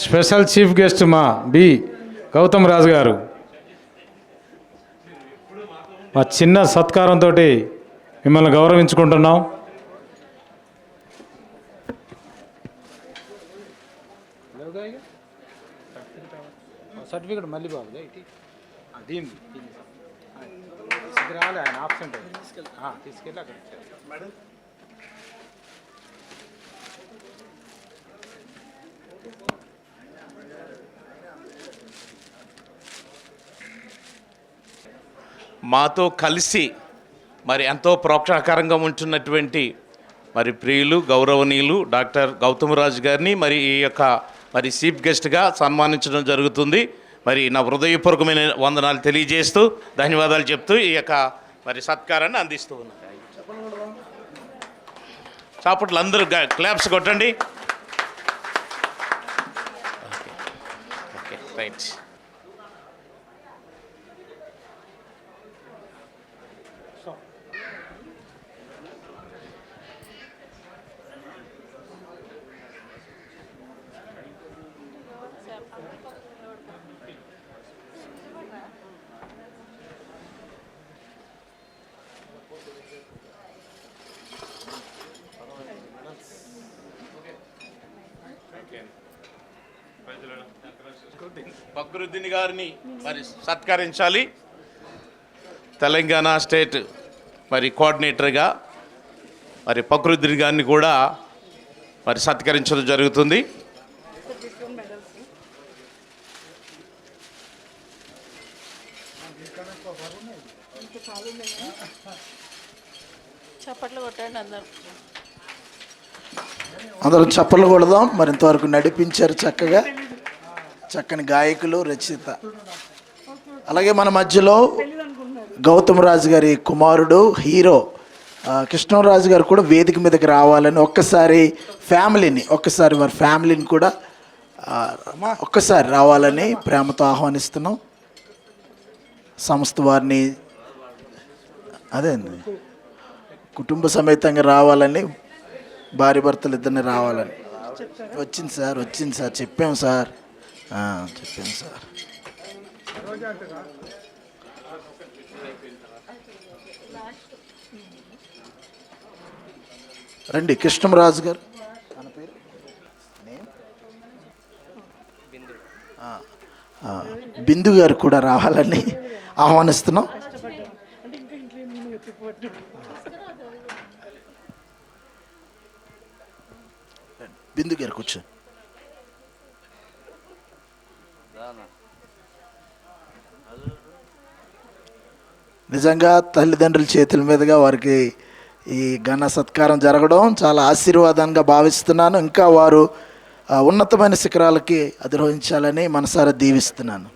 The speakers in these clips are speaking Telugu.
స్పెషల్ చీఫ్ గెస్ట్ మా బి గౌతమ్ రాజు గారు మా చిన్న సత్కారంతో మిమ్మల్ని గౌరవించుకుంటున్నాం. సర్టిఫికేట్ మళ్ళీ బాబు దీనికి రాలే, ఆయన ఆబ్సెంట్ తీసుకెళ్ళి అక్కడ మేడం. మాతో కలిసి మరి ఎంతో ప్రోత్సాహకరంగా ఉంటున్నటువంటి మరి ప్రియులు గౌరవనీయులు డాక్టర్ గౌతమరాజు గారిని మరి ఈ యొక్క మరి చీఫ్ గెస్ట్గా సన్మానించడం జరుగుతుంది. మరి నా హృదయపూర్వకమైన వందనాలు తెలియజేస్తూ ధన్యవాదాలు చెప్తూ ఈ యొక్క మరి సత్కారాన్ని అందిస్తూ ఉన్నాను. చాపట్లు అందరూ క్లాప్స్ కొట్టండి. Okay right. ఫక్రుద్దీన్ గారిని మరి సత్కరించాలి. తెలంగాణ స్టేట్ మరి కోఆర్డినేటర్గా మరి ఫక్రుద్దీన్ గారిని కూడా మరి సత్కరించడం జరుగుతుంది. అందరం చప్పట్లు కొడదాం. మరి ఇంతవరకు నడిపించారు చక్కగా, చక్కని గాయకులు, రచయిత. అలాగే మన మధ్యలో గౌతమ్ రాజు గారి కుమారుడు హీరో కృష్ణరాజు గారు కూడా వేదిక మీదకి రావాలని ఒక్కసారి వారి ఫ్యామిలీని కూడా ఒక్కసారి రావాలని ప్రేమతో ఆహ్వానిస్తున్నాం. సంస్థ వారిని అదే కుటుంబ సమేతంగా రావాలని, భార్య భర్తలు ఇద్దరిని రావాలని. వచ్చింది సార్ చెప్పాం సార్. రండి కృష్ణరాజు గారు, బిందు గారు కూడా రావాలని ఆహ్వానిస్తున్నాం. బిందు గారు కూర్చో. నిజంగా తల్లిదండ్రుల చేతుల మీదుగా వారికి ఈ ఘన సత్కారం జరగడం చాలా ఆశీర్వాదంగా భావిస్తున్నాను. ఇంకా వారు ఉన్నతమైన శిఖరాలకి అధిరోహించాలని మనసారా దీవిస్తున్నాను.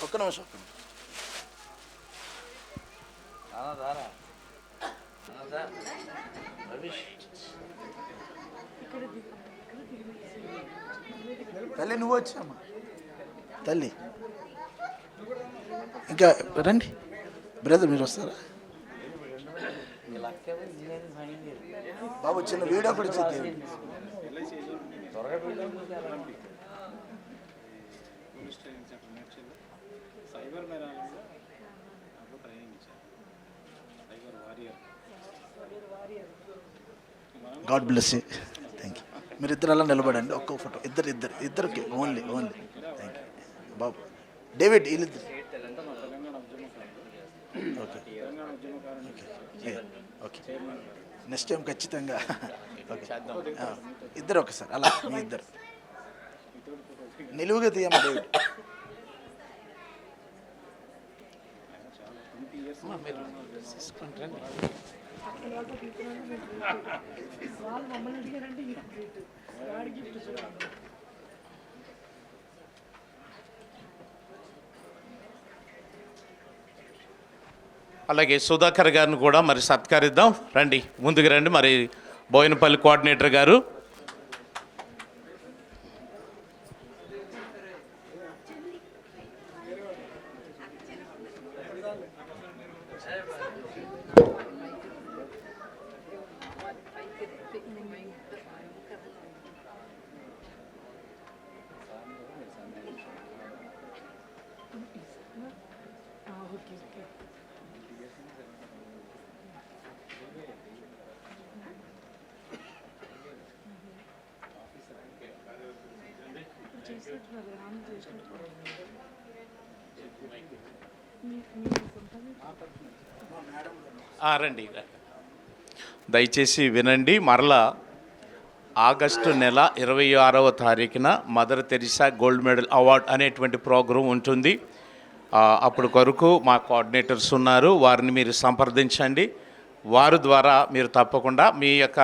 ఒక్క నిమిషం. తల్లి నువ్వు వచ్చామ్మా. తల్లి ఇంకా రండి. బ్రదర్ మీరు వస్తారా బాబు? చిన్న వీడియో కూడా ఇచ్చేది. God bless you. Thank you. మీరు ఇద్దరు అలా నిలబడండి. ఒక్క ఫోటో ఇద్దరికి only. Thank you Babu. David వీళ్ళిద్దరు. ఓకే నెక్స్ట్ టైం ఖచ్చితంగా. ఓకే ఇద్దరు ఒకసారి అలా మీ ఇద్దరు నిలువుగా తీయమ్మా. డేవిడ్ అలాగే సుధాకర్ గారిని కూడా మరి సత్కరిద్దాం. రండి, ముందుకు రండి. మరి బోయినపల్లి కోఆర్డినేటర్ గారు. రండి. దయచేసి వినండి. మరలా ఆగస్టు నెల 26వ తారీఖున mother Teresa gold medal award అనేటువంటి ప్రోగ్రాం ఉంటుంది. అప్పుడు కొరకు మా కోఆర్డినేటర్స్ ఉన్నారు, వారిని మీరు సంప్రదించండి. వారి ద్వారా మీరు తప్పకుండా మీ యొక్క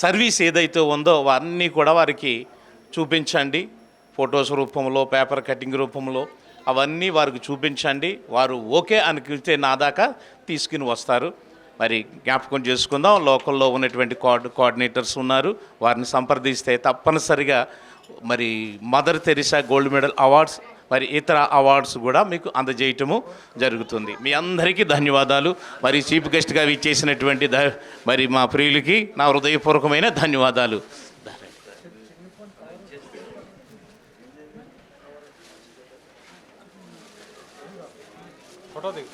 సర్వీస్ ఏదైతే ఉందో వారిని కూడా వారికి చూపించండి. ఫొటోస్ రూపంలో, పేపర్ కటింగ్ రూపంలో అవన్నీ వారికి చూపించండి. వారు ఓకే అనిపిస్తే నా దాకా తీసుకుని వస్తారు. మరి జ్ఞాపకం చేసుకుందాం, లోకల్లో ఉన్నటువంటి కోఆర్డినేటర్స్ ఉన్నారు, వారిని సంప్రదిస్తే తప్పనిసరిగా మరి mother Teresa gold medal awards మరి ఇతర అవార్డ్స్ కూడా మీకు అందజేయటము జరుగుతుంది. మీ అందరికీ ధన్యవాదాలు. మరి చీఫ్ గెస్ట్గా ఇచ్చేసినటువంటి మరి మా ప్రియులకి నా హృదయపూర్వకమైన ధన్యవాదాలు. ఫోటో దిగు.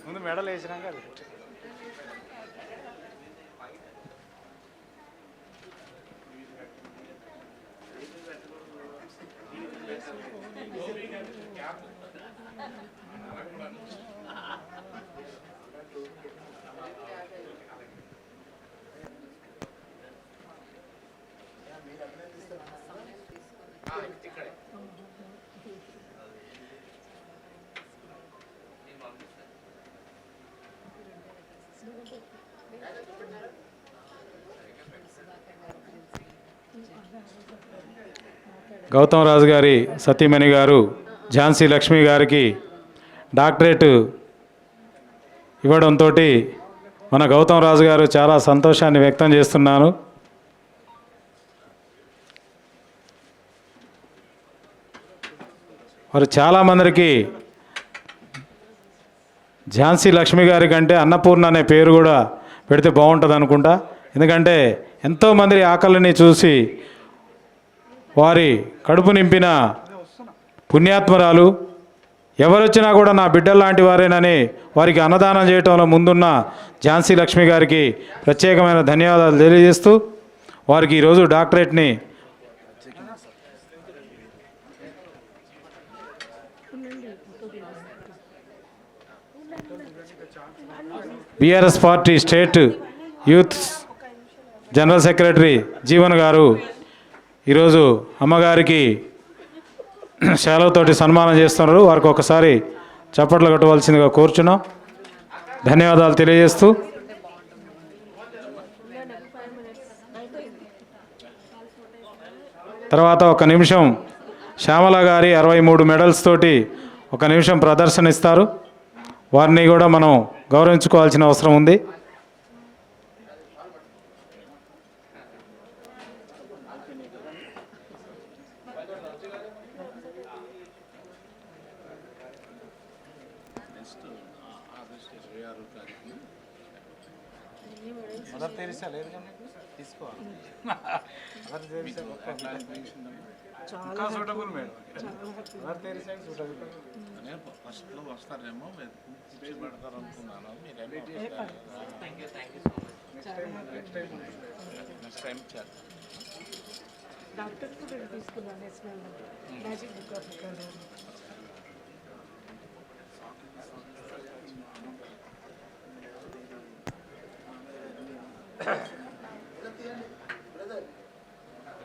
ముందు మెడల్ వేసినాక అది గౌతమ్ రాజు గారి సతీమణి గారు ఝాన్సీ లక్ష్మి గారికి డాక్టరేట్ ఇవ్వడంతో మన గౌతమ్ రాజు గారు చాలా సంతోషాన్ని వ్యక్తం చేస్తున్నాను. వారు చాలామందికి ఝాన్సీ లక్ష్మి గారి కంటే అన్నపూర్ణ అనే పేరు కూడా పెడితే బాగుంటుంది అనుకుంటా. ఎందుకంటే ఎంతోమంది ఆకలిని చూసి వారి కడుపు నింపిన పుణ్యాత్మరాలు. ఎవరొచ్చినా కూడా నా బిడ్డల్లాంటి వారేనని వారికి అన్నదానం చేయటంలో ముందున్న ఝాన్సీ లక్ష్మి గారికి ప్రత్యేకమైన ధన్యవాదాలు తెలియజేస్తూ వారికి ఈరోజు డాక్టరేట్ని BRS party state youth general secretary Jeevan garu ఈరోజు అమ్మగారికి శాలువతోటి సన్మానం చేస్తున్నారు. వారికి ఒకసారి చప్పట్లు కట్టవలసిందిగా కోరుచున్నాం. ధన్యవాదాలు తెలియజేస్తూ తర్వాత ఒక నిమిషం శ్యామల గారి 63 మెడల్స్ తోటి ఒక నిమిషం ప్రదర్శన ఇస్తారు. వారిని కూడా మనం గౌరవించుకోవాల్సిన అవసరం ఉంది. మదర్ తెరిసా లేదు తీసుకో. మదర్ తెరిసా ఇంకా suitable madam. Mother Teresa suitable. నేను ఫస్ట్లో వస్తారేమో పెడతారు అనుకున్నాను. నెక్స్ట్ టైం చేద్దాం. డాక్టర్ కూడా తీసుకున్నాను magic book of record.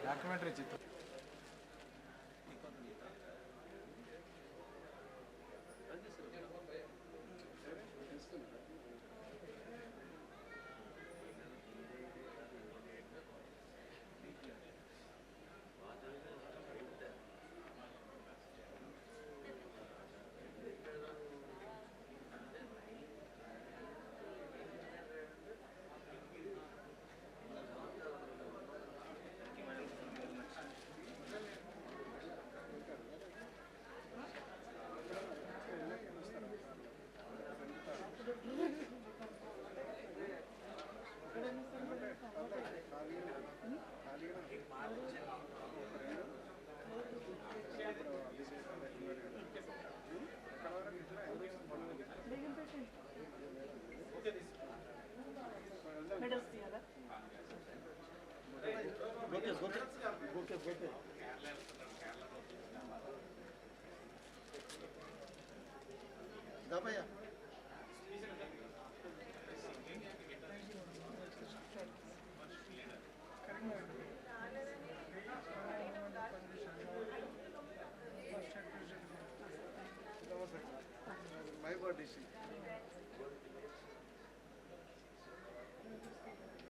Documentary చిత్రం దా భయ్యా